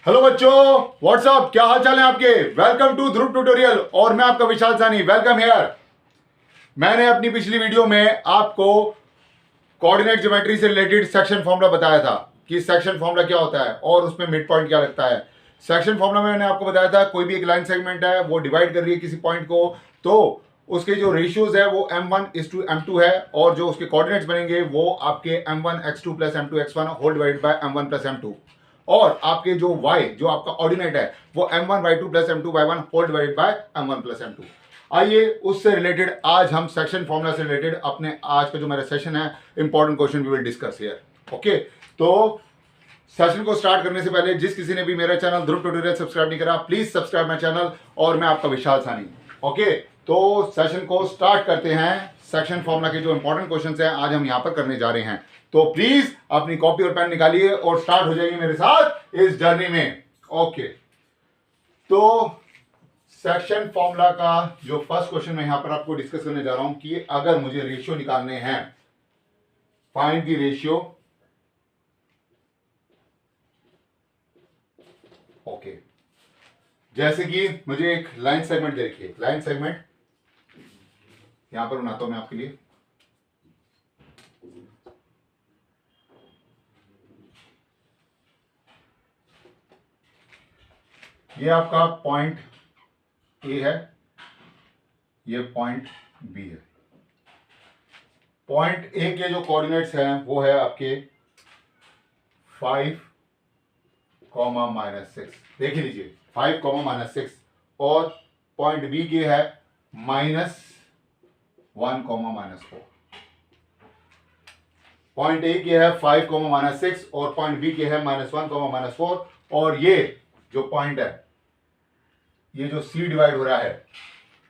Hello बच्चों, WhatsApp, क्या हाल चाल है आपके। वेलकम टू ध्रुव ट्यूटोरियल और मैं आपका विशाल सानी। Welcome here. मैंने अपनी पिछली वीडियो में आपको कोऑर्डिनेट ज्योमेट्री से रिलेटेड सेक्शन फॉर्मूला बताया था कि सेक्शन फॉर्मूला क्या होता है और उसमें मिड पॉइंट क्या लगता है। सेक्शन फॉर्मूला में मैंने आपको बताया था कोई भी एक लाइन सेगमेंट है वो डिवाइड कर रही है किसी पॉइंट को, तो उसके जो रेशियोज है वो m1:m2 है और जो उसके कोऑर्डिनेट्स बनेंगे वो आपके m1x2 plus m2x1 whole divide by m1 plus m2 और आपके जो y जो आपका ऑर्डिनेट है वो m1y2 plus m2y1 whole divide by m1 plus m2। आइए उससे रिलेटेड आज हम सेक्शन फॉर्मूला से रिलेटेड अपने आज का जो मेरा सेशन है important question we will discuss here. Okay, तो सेशन को स्टार्ट करने से पहले जिस किसी ने भी मेरा चैनल ध्रुव ट्यूटोरियल सब्सक्राइब नहीं करा प्लीज सब्सक्राइब माय चैनल और मैं आपका विशाल सानी। ओके, तो सेशन को स्टार्ट करते हैं। सेक्शन फॉर्मूला के जो इंपॉर्टेंट क्वेश्चंस हैं आज हम यहां पर करने जा रहे हैं, तो प्लीज अपनी कॉपी और पेन निकालिए और स्टार्ट हो जाइए मेरे साथ इस जर्नी में। ओके, तो सेक्शन फॉर्मूला का जो फर्स्ट क्वेश्चन मैं यहां पर आपको डिस्कस करने जा रहा हूं कि अगर मुझे रेशियो निकालने हैं, फाइंड द रेशियो। ओके, जैसे कि मुझे एक लाइन सेगमेंट दे रखी है, लाइन सेगमेंट यहां पर बनाता हूं मैं आपके लिए। ये आपका पॉइंट ए है, ये पॉइंट बी है। पॉइंट ए के जो कोऑर्डिनेट्स हैं वो है आपके 5, -6। देख लीजिए 5, -6 और पॉइंट बी के है -1, -4। पॉइंट ए के है 5, -6 और पॉइंट बी के है -1, -4 और ये जो पॉइंट है, ये जो सी डिवाइड हो रहा है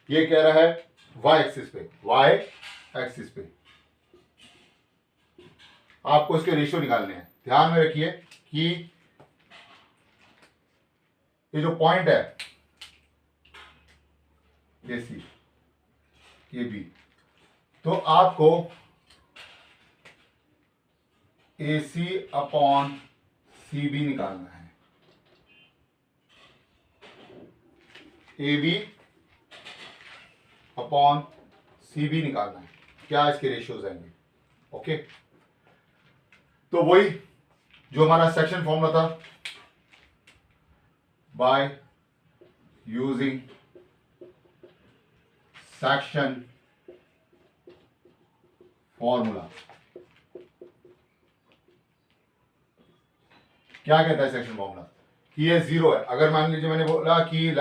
ये कह रहा है y एक्सिस पे, y एक्सिस पे आपको इसके रेशियो निकालने हैं। ध्यान में रखिए कि ये जो पॉइंट है ये सी, ये बी, तो आपको ए सी अपॉन सी बी निकालना है। A b upon c b निकालना है, क्या इसके रेशियोज आएंगे। ओके, तो वही जो हमारा सेक्शन फॉर्मूला था, बाय यूजिंग सेक्शन फॉर्मूला। क्या कहता है सेक्शन फॉर्मूला कि ये 0 है। अगर मान लीजिए मैंने बोला कि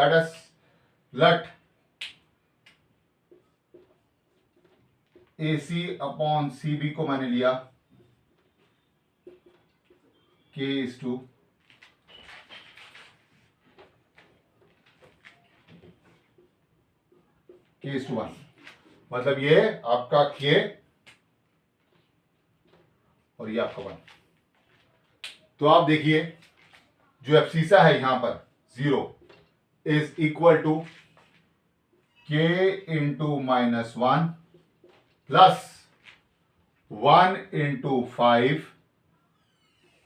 लेट ए सी अपॉन सी बी को मैंने लिया K:1, मतलब ये आपका K और ये आपका 1। तो आप देखिए जो एब्सीसा है यहां पर 0 is equal to K into -1 plus 1 into 5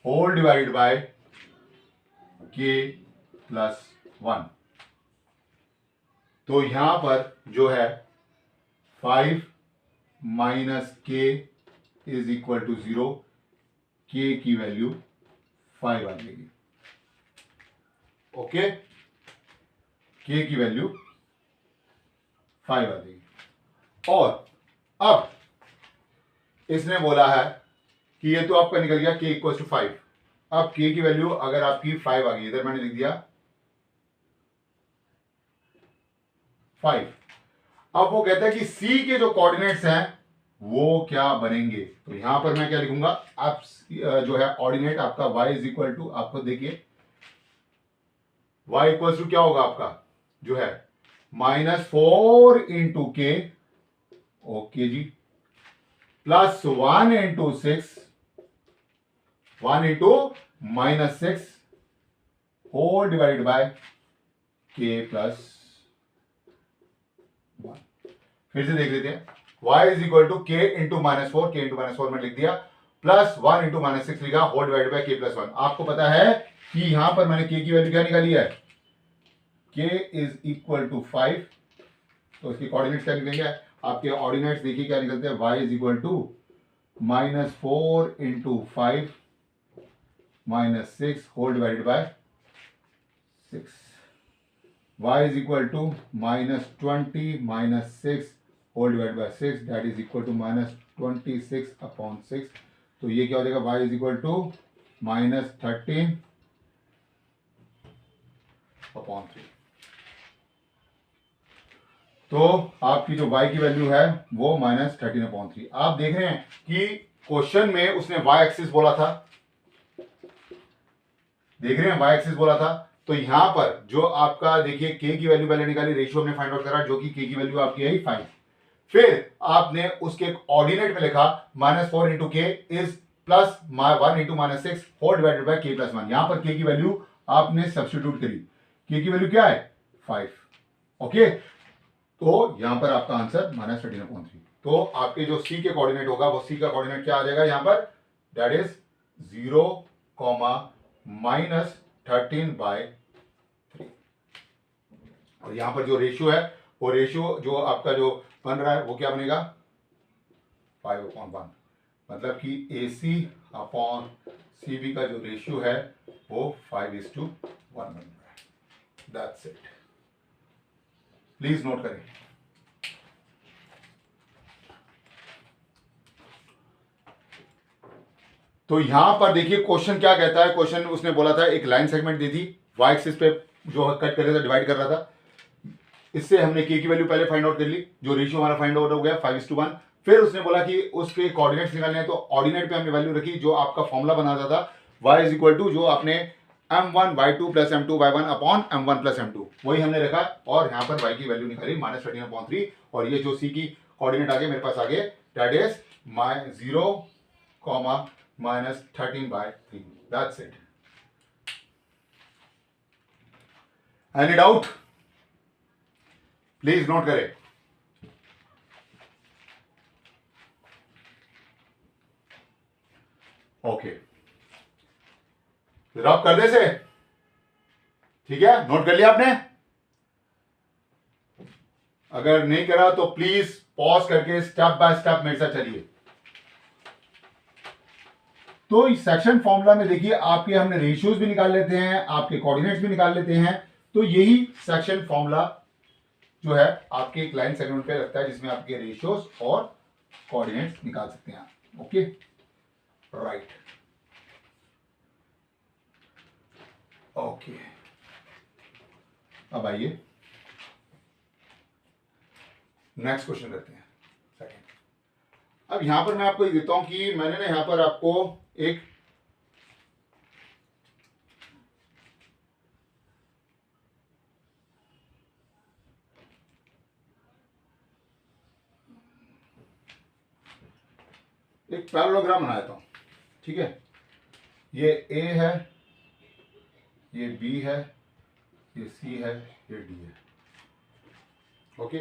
whole divide by K plus 1। तो यहां पर जो है 5 minus K is equal to 0, K की वैल्यू 5 आ जाएगी। ओके, K की वैल्यू 5 आ जाएगी। और अब इसने बोला है कि ये तो आपका निकल गया K इक्वल टू 5। अब K की वैल्यू अगर आपकी 5 आ गई, इधर मैंने लिख दिया 5। अब वो कहता है कि C के जो कोऑर्डिनेट्स हैं वो क्या बनेंगे, तो यहां पर मैं क्या लिखूंगा, आप जो है ऑर्डिनेट आपका y इज इक्वल टू, आपको देखिए y इक्वल टू क्या होगा आपका जो है -4 इंटू के, ओके जी, plus 1 into 6, 1 into -6 whole divide by K plus 1। फिर से देख लेते हैं, y is equal to K into -4, K into -4 में लिख दिया प्लस 1 इंटू माइनस 6 लिखा whole divided by k plus 1। आपको पता है कि यहां पर मैंने k की वैल्यू क्या निकाली है, k इज इक्वल टू 5, तो इसके कोऑर्डिनेट्स क्या निकलेंगे, आपके ऑर्डिनेट्स देखिए क्या निकलते हैं, y is equal to -4 into 5 minus 6 whole divided by 6, y is equal to -20 minus 6 whole divide by 6 that is equal to -26 upon 6। तो ये क्या हो जाएगा, y is equal to -13 upon 3। तो आपकी जो y की वैल्यू है वो -13 अपॉन 3। आप देख रहे हैं कि क्वेश्चन में उसने y एक्सिस बोला था, देख रहे हैं y एक्सिस बोला था, तो यहां पर जो आपका देखिए k की वैल्यू पहले निकाली, रेशियो हमने फाइंड आउट करा जो कि k की वैल्यू आपकी है 5, फिर आपने उसके ऑर्डिनेट में लिखा -4 into K is plus 1 into minus 6 whole divided by k plus 1। यहां पर k की वैल्यू आपने सब्स्टिट्यूट करी, k की वैल्यू क्या है 5, ओके, तो यहां पर आपका आंसर -13 अपॉन 3। तो आपके जो c के कोऑर्डिनेट होगा वो c का कोऑर्डिनेट क्या आ जाएगा यहां पर, दैट इज 0, -13/3। और यहां पर जो रेशियो है वो रेशियो जो आपका जो बन रहा है वो क्या बनेगा 5/1, मतलब कि AC अपॉन CB का जो रेशियो है वो 5:1 बन रहा है। दैट्स इट, प्लीज नोट करें। तो यहां पर देखिए क्वेश्चन क्या कहता है, क्वेश्चन उसने बोला था एक लाइन सेगमेंट दी थी, y एक्सिस पे जो कट कर रहा था, डिवाइड कर रहा था, इससे हमने k की वैल्यू पहले फाइंड आउट कर ली, जो रेशियो हमारा फाइंड आउट हो गया 5:1। फिर उसने बोला कि उसके कोऑर्डिनेट्स निकालने हैं, तो ऑर्डिनेट पे हमने वैल्यू रखी, जो आपका फॉर्मूला बनाता था y इज इक्वल टू जो आपने m1/2 plus m2/1 upon m1 plus m2 वही हमने रखा, और यहाँ पर y की वैल्यू निकाली -13/3। और ये जो c की कोऑर्डिनेट आगे मेरे पास आगे that is 0, -13/3। That's it. Any doubt, please note करें। ओके, रब कर दे से, ठीक है, नोट कर लिया आपने, अगर नहीं करा तो प्लीज पॉज करके स्टेप बाय स्टेप मेरे साथ चलिए। तो इस सेक्शन फॉर्मूला में देखिए आपके हमने रेशियोज भी निकाल लेते हैं, आपके कोऑर्डिनेट्स भी निकाल लेते हैं, तो यही सेक्शन फॉर्मूला जो है आपके एक लाइन सेगमेंट पे लगता है, जिसमें आपके रेशियोज और कोऑर्डिनेट्स निकाल सकते हैं। ओके, राइट, ओके, अब आइए नेक्स्ट क्वेश्चन करते हैं, सेकंड। अब यहां पर मैं आपको ये देता हूं कि मैंने ना यहां पर आपको एक पैरेललोग्राम बनाया था, ठीक है, ये A है, ये B है, ये C है, ये D है, ओके।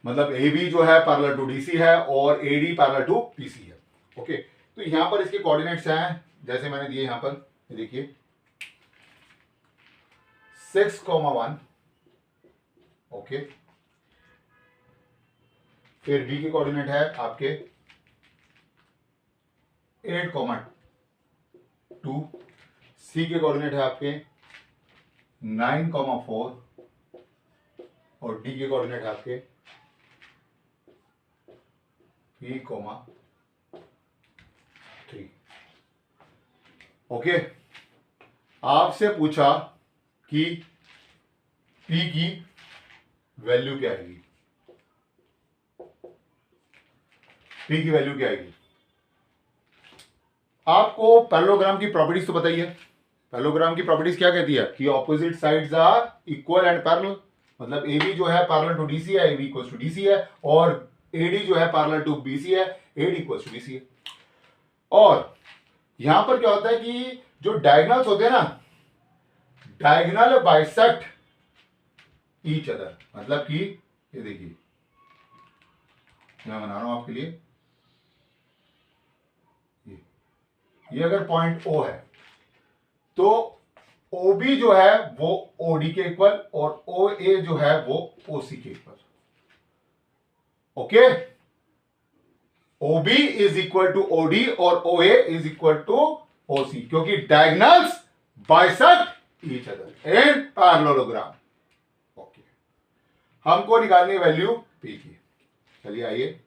मतलब AB जो है पैरेलल टू DC है और AD पैरेलल टू PC है, ओके। तो यहां पर इसके कोऑर्डिनेट्स हैं जैसे मैंने दिए यहां पर, देखिए 6,1, ओके। फिर B के कोऑर्डिनेट है आपके 8,2, C के कोऑर्डिनेट है आपके 9,4 और D के कोऑर्डिनेट है आपके 3,3, ओके। आपसे पूछा कि P की वैल्यू क्या आएगी, P की वैल्यू क्या आएगी। आपको पैरेललोग्राम की प्रॉपर्टीज तो बताइए, पैरेललोग्राम की प्रॉपर्टीज क्या कहती है कि opposite sides are equal and parallel, मतलब AB जो है पैरेलल टू DC है, AB इक्वल्स टू DC है, और AD जो है पैरेलल टू BC है, AD इक्वल्स टू BC है। और यहां पर क्या होता है कि जो डायगोनल्स होते हैं ना, डायगोनल बाइसेक्ट ईच अदर, मतलब कि ये देखिए मैं बना रहा हूं आपके लिए, ये अगर पॉइंट ओ है तो ओ बी जो है वो ओ डी के इक्वल और ओ ए जो है वो ओ सी के equal. Okay, O B is equal to O D और O A is equal to O C, क्योंकि diagonals bisect each other in parallelogram. Okay, हमको निकालनी वैल्यू पी की। चलिए आइए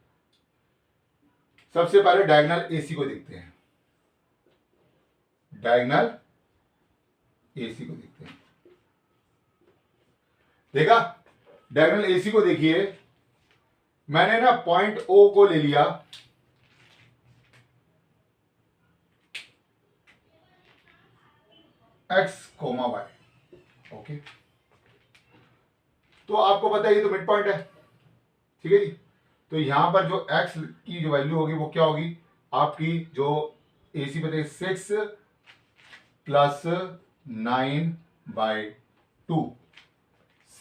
सबसे पहले डायगोनल एसी को देखते हैं, डायगोनल एसी को देखते हैं। देखा, डायगोनल एसी को देखिए, मैंने ना पॉइंट ओ को ले लिया, एक्स कोमा वाई। ओके, तो आपको पता है ये तो मिड पॉइंट है, ठीक है जी। तो यहां पर जो एक्स की जो वैल्यू होगी वो क्या होगी आपकी, जो एसी बताइए 6 प्लस 9/2,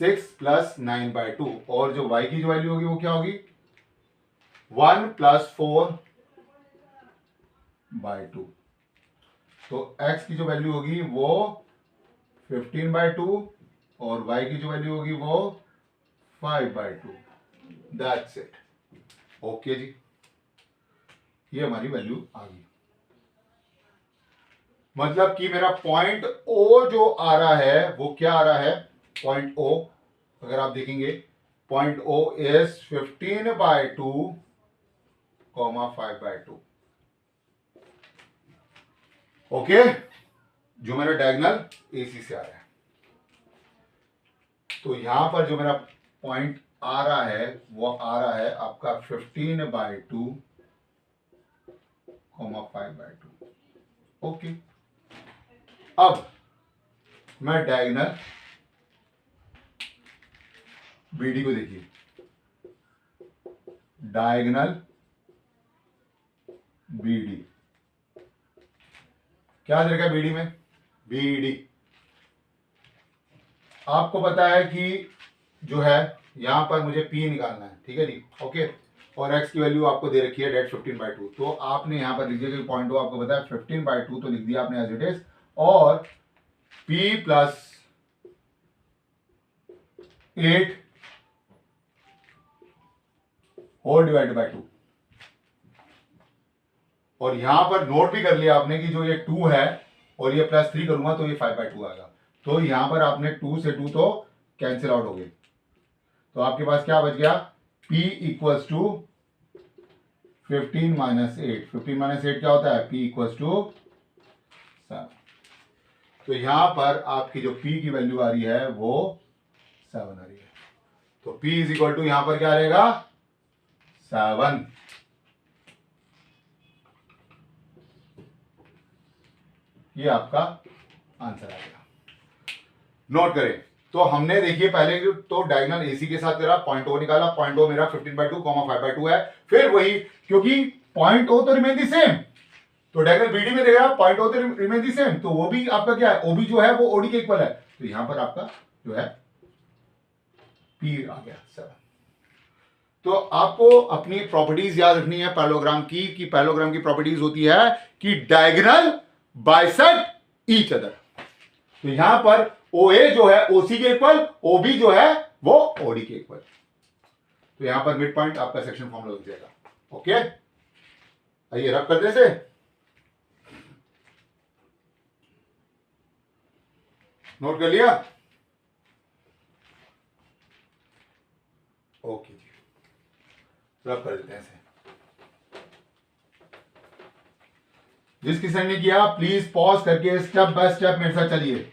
6 प्लस 9/2, और जो y की जो वैल्यू होगी वो क्या होगी 1 प्लस 4/2। तो x की जो वैल्यू होगी वो 15/2 और y की जो वैल्यू होगी वो 5/2। That's it. ओके जी, ये हमारी वैल्यू आ गई। मतलब कि मेरा पॉइंट ओ जो आ रहा है वो क्या आ रहा है, पॉइंट ओ अगर आप देखेंगे पॉइंट ओ इज 15/2, 5/2। ओके, जो मेरा डायगोनल एसी से आ रहा है। तो यहां पर जो मेरा पॉइंट आ रहा है वो आ रहा है आपका 15/2, 5/2। ओके, अब मैं डायगोनल बीडी को देखिए, डायगोनल बीडी क्या दे रखा है बीडी में, बीडी आपको पता है कि जो है यहां पर मुझे पी निकालना है, ठीक है जी। ओके, और एक्स की वैल्यू आपको दे रखी है डेट 15/2, तो आपने यहां पर लिख दिया कि पॉइंट ओ आपको पता है 15/2, तो लिख दिया आपने एज इट इज, और P plus 8 whole divided by 2। और यहां पर नोट भी कर लिया आपने कि जो ये 2 है और ये +3 करूंगा तो ये 5/2 आएगा। तो यहां पर आपने 2 से 2 तो कैंसिल आउट हो गए, तो आपके पास क्या बच गया, P equals to 15 minus 8। 15 minus 8 क्या होता है, P इक्वल्स टू 7। तो यहां पर आपकी जो P की वैल्यू आ रही है वो 7 आ रही है। तो P इज इक्वल टू यहां पर क्या रहेगा 7। ये आपका आंसर आ गया। नोट करें, तो हमने देखिए पहले तो डायगोनल एसी के साथ करा, पॉइंट ओ निकाला, पॉइंट ओ मेरा 15/2, 5/2 है। फिर वही, क्योंकि पॉइंट ओ तो रिमेन दी सेम, तो डायगोनल बीडी में रहेगा पॉइंट ओ तो रिमेन दी सेम, तो वो भी आपका क्या है, ओबी जो है वो ओडी के इक्वल है, तो यहां पर आपका जो है पी आ गया 7। तो आपको अपनी प्रॉपर्टीज याद रखनी है पैरेललोग्राम की, कि पैरेललोग्राम की प्रॉपर्टीज होती है कि डायगोनल बाइसेक्ट ईच अदर। तो यहां पर OA जो है OC के इक्वल, OB जो है वो OD के इक्वल। तो यहां पर मिड पॉइंट आपका सेक्शन फॉर्मूला लग जाएगा। ओके, आइए रब करते से, नोट कर लिया। ओके जी, रब कर देते हैं ऐसे। जिस किसी ने किया प्लीज पॉज करके स्टेप बाय स्टेप मेरे साथ चलिए।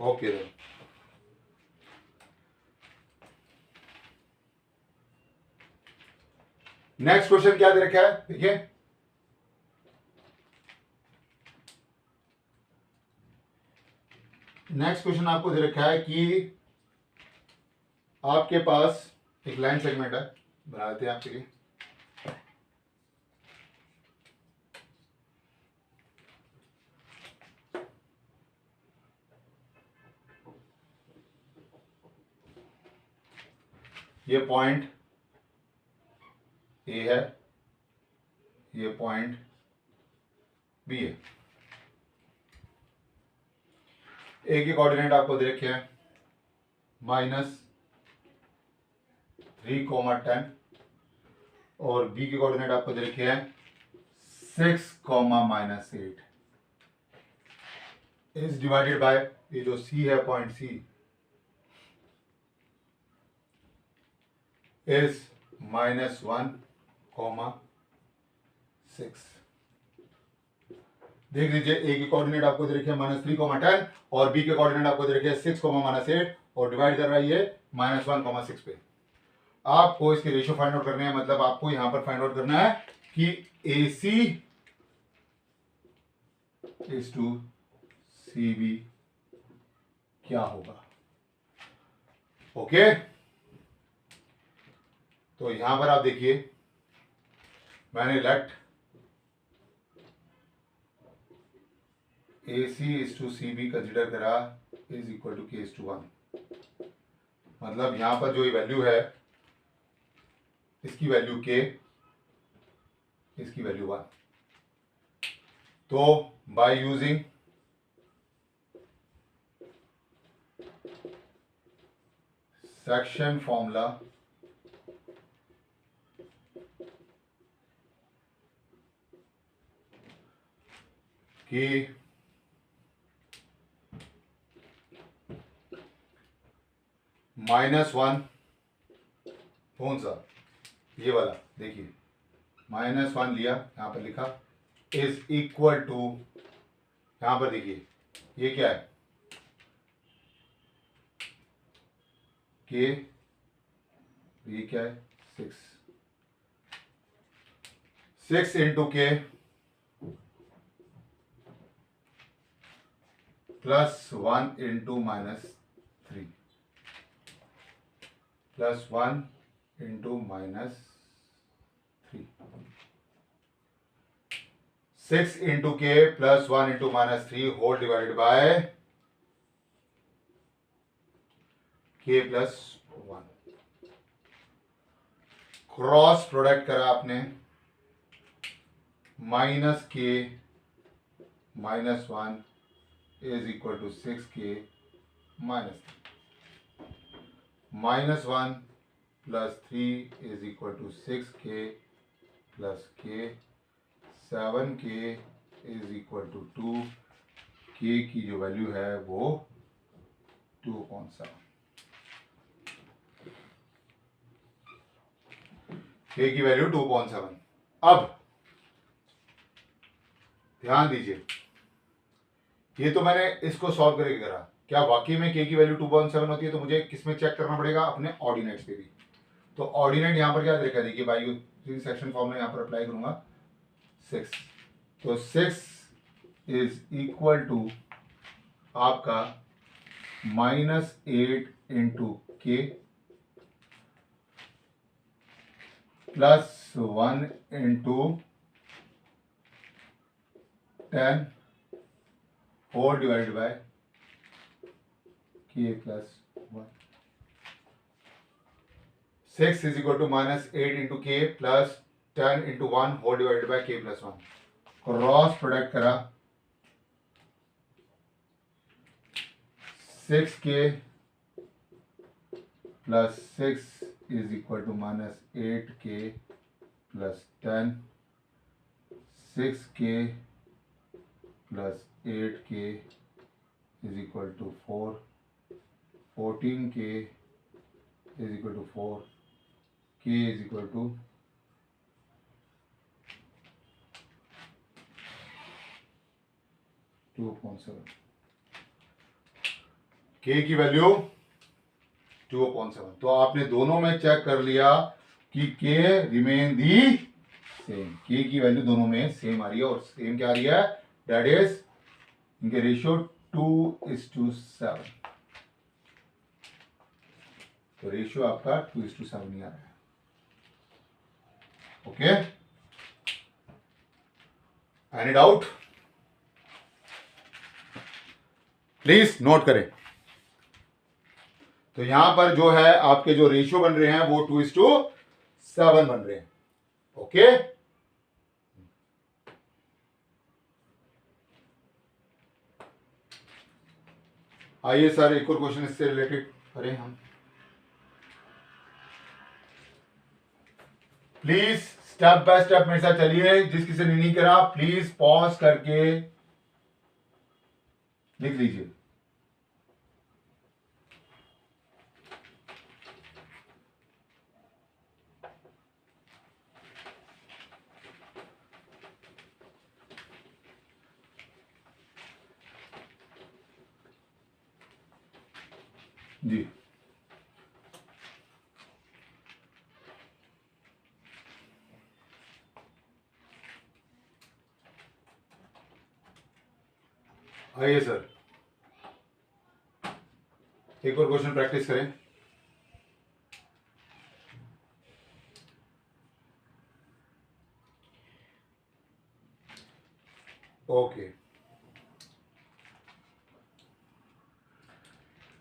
ओके, नेक्स्ट क्वेश्चन क्या दे रखा है, देखिए नेक्स्ट क्वेश्चन आपको दे रखा है कि आपके पास एक लाइन सेगमेंट है, बना देते हैं आपके लिए। ये पॉइंट ए है, ये पॉइंट बी है। ए के कोऑर्डिनेट आपको दे रखे हैं -3, 10 और बी के कोऑर्डिनेट आपको दे रखे हैं 6, -8 इज डिवाइडेड बाय ये जो सी है, पॉइंट सी इज -1, 6। देख लीजिए, ए के कोऑर्डिनेट आपको दे रखे हैं -3, 10 और बी के कोऑर्डिनेट आपको दे रखे हैं 6, -8 और डिवाइड कर रहा है ये -1, 6 पे। आपको इसके रेशियो फाइंड आउट करने हैं, मतलब आपको यहां पर फाइंड आउट करना है कि AC इज टू CB क्या होगा। ओके, तो यहां पर आप देखिए, मैंने let AC is to CB consider करा इज इक्वल टू K/1। मतलब यहां पर जो ये वैल्यू है, इसकी वैल्यू K, इसकी वैल्यू 1। तो बाय यूजिंग सेक्शन फॉर्मूला कि -1 कौन सा, ये वाला देखिए, -1 लिया, यहां पर लिखा इज इक्वल टू, यहां पर देखिए ये क्या है, के, ये क्या है 6 into K +1 into -3 +1 into -3 6 into K +1 into -3 whole divided bye के +1। क्रॉस प्रोडक्ट करा आपने, -k -1 is equal to 6k -3 -1 +3 is equal to 6k +k 7k is equal to 2। k की जो वैल्यू है वो 2.7, k की वैल्यू 2.7। अब ध्यान दीजिए, ये तो मैंने इसको सॉल्व करके करा, क्या वाकई में k की वैल्यू 2.7 होती है? तो मुझे किसमें चेक करना पड़ेगा, अपने ऑर्डिनेट्स पे भी। तो ऑर्डिनेट यहां पर क्या देखा, देखिए बाय यूजिंग सेक्शन फॉर्मूला यहां पर अप्लाई करूंगा 6। तो 6 इज इक्वल टू आपका -8 into K +1 into 10 whole divided by k +1। 6 is equal to -8 into K +10 into 1 whole divided by k +1। Cross product करा, 6k +6 is equal to -8k +10, 6k +8k is equal to 4, 14k is equal to 4, k is equal to 2.7। k की value 2.7। तो आपने दोनों में check कर लिया कि k remain the same, k की वैल्यू दोनों में सेम आ रही है, और सेम क्या आ रही है, दैट इज इनके रेशियो 2:7, तो रेशियो आपका 2:7 ही आ रहा है। Okay, any doubt? Please note करें। तो यहां पर जो है आपके जो रेशियो बन रहे हैं वो 2:7 बन रहे हैं। ओके, आइए सर एक और क्वेश्चन इससे रिलेटेड करें हम। प्लीज स्टेप बाय स्टेप मेरे साथ चलिए। जिस किसी ने नहीं करा प्लीज पॉज करके लिख लीजिए। जी, आइए सर एक और क्वेश्चन प्रैक्टिस करें। ओके,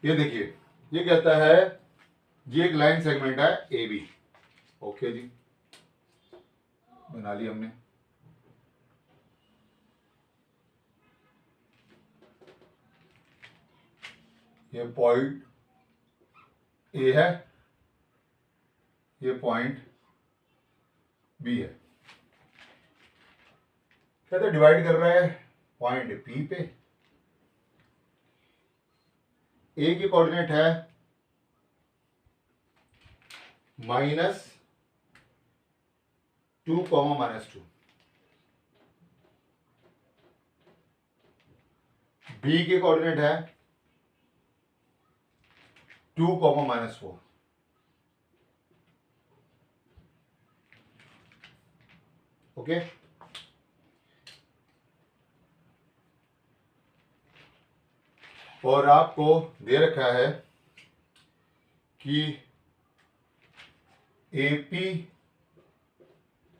ये देखिए, ये कहता है ये एक लाइन सेगमेंट है ए बी। ओके जी, बना ली हमने। ये पॉइंट ए है, ये पॉइंट बी है। कहते डिवाइड कर रहा है पॉइंट पी पे। ए की कोऑर्डिनेट है -2, -2। बी की कोऑर्डिनेट है 2, -4। ओके, और आपको दे रखा है कि AP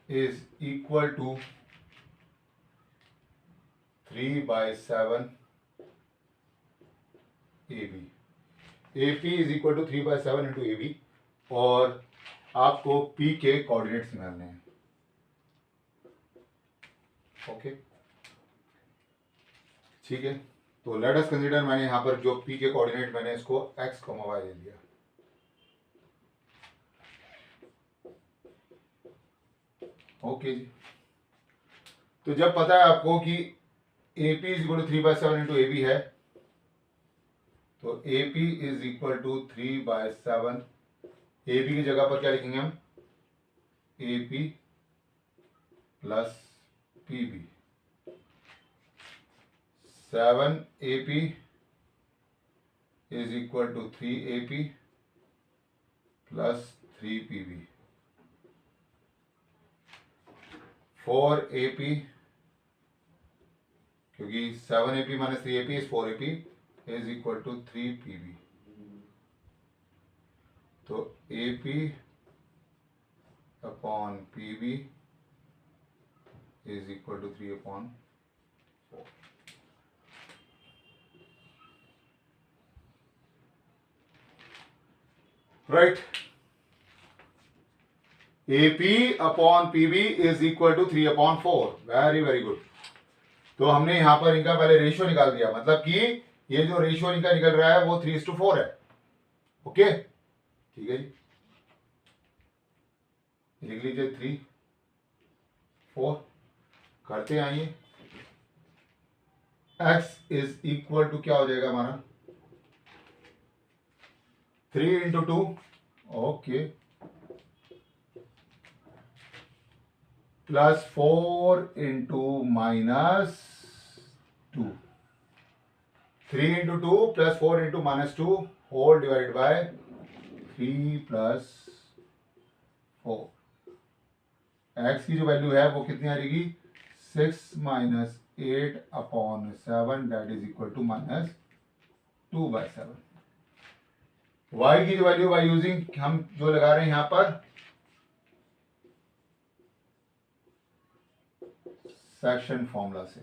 is equal to 3/7 AB। AP is equal to 3/7 into AB, और आपको P के कोऑर्डिनेट्स निकालने हैं। ओके, ठीक है, तो लेट अस कंसीडर, मैंने यहां पर जो P के कोऑर्डिनेट मैंने इसको x, y ले लिया। ओके जी, तो जब पता है आपको कि AP is equal to 3/7 into AB है, तो AP is equal to 3/7। AB की जगह पर क्या लिखेंगे हम? AP plus PB। 7AP is equal to 3AP plus 3PB। 4AP, क्योंकि 7AP माइनस 3AP is 4AP is equal to 3PB। तो AP upon PB is equal to 3/4। Right, AP upon PB is equal to 3/4। Very very good. तो हमने यहां पर इनका पहले ratio निकाल दिया, मतलब कि ये जो रेशियो इनका निकल रहा है वो 3:4 है। ओके, ठीक है जी, लिख लीजिए 3/4। करते आइए, x इज इक्वल टू क्या हो जाएगा हमारा? 3 into 2। Okay, plus 4 into -2। 3 into 2 plus 4 into -2 whole divide by 3 plus 4। X की जो वैल्यू है वो कितनी आ जाएगी? 6 - 8/7 that is equal to -2/7। y की जो वैल्यू बाय यूजिंग हम जो लगा रहे हैं यहां पर सेक्शन फॉर्मूला से,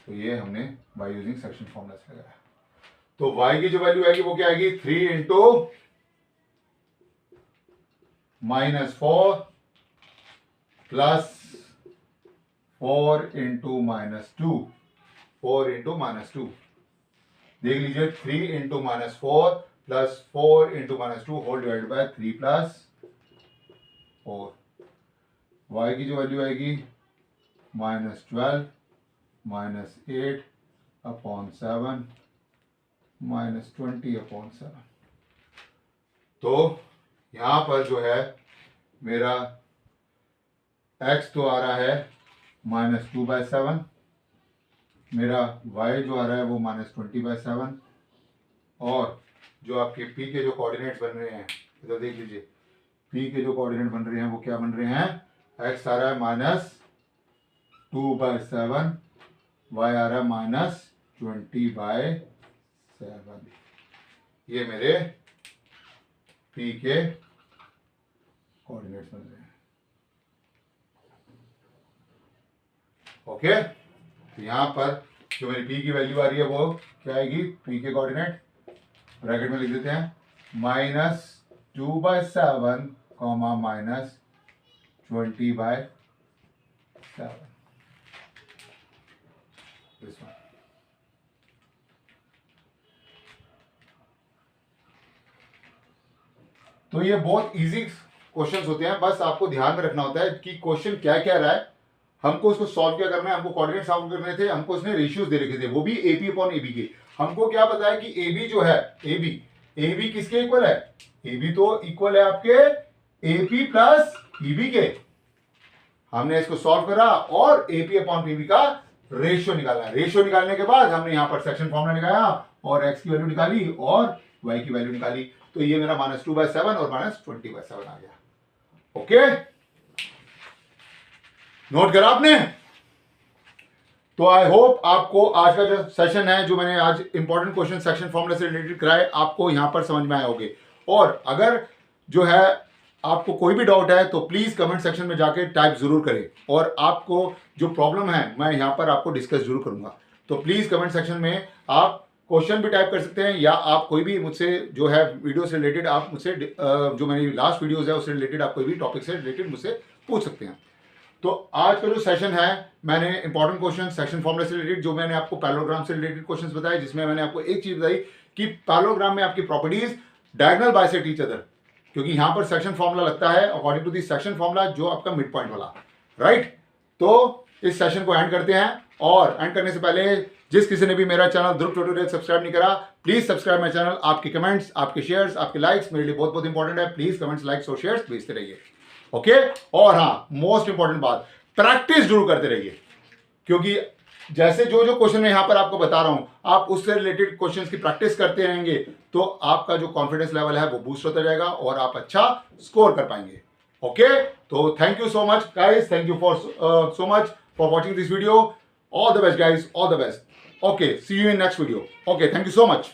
तो ये हमने बाय यूजिंग सेक्शन फॉर्मूला से लगाया। तो y की जो वैल्यू आएगी वो क्या आएगी, 3 इंटू -4 प्लस 4 इंटू -2, 4 इंटू -2, देख लीजिए 3 into -4 plus 4 into -2 whole divide by 3 plus 4। y की जो वैल्यू आएगी -12 -8/7 -20/7। तो यहां पर जो है मेरा x तो आ रहा है -2/7, मेरा y जो आ रहा है वो -20/7, और जो आपके p के जो कोऑर्डिनेट्स बन रहे हैं इधर देख लीजिए, p के जो कोऑर्डिनेट बन रहे हैं वो क्या बन रहे हैं, x आ रहा है -2/7, y आ रहा है -20/7। ये मेरे p के कोऑर्डिनेट्स बन रहे हैं। ओके, तो यहां पर जो मेरी p की वैल्यू आ रही है वो क्या आएगी, p के कोऑर्डिनेट ब्रैकेट में लिख देते हैं -2/7, -20/7। this one। तो ये बहुत इजी क्वेश्चंस होते हैं, बस आपको ध्यान में रखना होता है कि क्वेश्चन क्या कह रहा है, हमको उसको सॉल्व क्या करना है, हमको कोऑर्डिनेट सॉल्व करने थे, हमको उसने रेशियोज दे रखे थे, वो भी AP अपॉन AB के। हमको क्या पता है कि AB जो है, AB किसके इक्वल है, AB तो इक्वल है आपके AP प्लस EB के। हमने इसको सॉल्व करा और AP अपॉन PB का रेशियो निकाला। रेशियो निकालने के बाद हमने यहां पर सेक्शन फॉर्मूला लगाया और x की वैल्यू निकाली और y की वैल्यू निकाली, तो ये मेरा -2/7 और -20/7 आ गया। ओके, नोट करा आपने? तो आई होप आपको आज का जो सेशन है, जो मैंने आज इंपॉर्टेंट क्वेश्चन सेक्शन फॉर्मूला से रिलेटेड कराए, आपको यहां पर समझ में आए होंगे। और अगर जो है आपको कोई भी डाउट है तो प्लीज कमेंट सेक्शन में जाके टाइप जरूर करें, और आपको जो प्रॉब्लम है मैं यहां पर आपको डिस्कस जरूर करूंगा। तो प्लीज कमेंट सेक्शन में आप क्वेश्चन भी टाइप कर सकते हैं, या आप कोई भी मुझसे जो है वीडियो से रिलेटेड आप मुझसे जो मेरी लास्ट वीडियोस है उससे रिलेटेड आप कोई भी टॉपिक से रिलेटेड मुझसे पूछ सकते हैं। तो आज का जो सेशन है, मैंने इंपॉर्टेंट क्वेश्चन सेक्शन फॉर्मूला से रिलेटेड, जो मैंने आपको पैरेललोग्राम से रिलेटेड क्वेश्चंस बताए, जिसमें मैंने आपको एक चीज बताई कि पैरेललोग्राम में आपकी properties diagonal bisect each other, क्योंकि यहां पर सेक्शन फॉर्मूला लगता है according to the section formula, जो आपका मिड पॉइंट वाला, राइट। तो इस सेशन को एंड करते हैं, और एंड करने से पहले जिस किसी ने भी मेरा चैनल ध्रुव ट्यूटोरियल सब्सक्राइब नहीं करा, प्लीज सब्सक्राइब माय चैनल। आपके कमेंट्स, आपके शेयर्स, आपके लाइक्स मेरे लिए बहुत बहुत इंपॉर्टेंट है। प्लीज कमेंट्स, लाइक्स और शेयर्स भेजते रहिए। ओके, और हाँ, मोस्ट इंपॉर्टेंट बात, प्रैक्टिस जरूर करते रहिए, क्योंकि जैसे जो जो क्वेश्चन मैं यहां पर आपको बता रहा हूं, आप उससे रिलेटेड क्वेश्चंस की प्रैक्टिस करते रहेंगे तो आपका जो कॉन्फिडेंस लेवल है वो बूस्ट होता जाएगा और आप अच्छा स्कोर कर पाएंगे। ओके, तो thank you so much guys, thank you for so much for watching this video. All the best guys, all the best. Okay, see you in next video. Okay, thank you so much.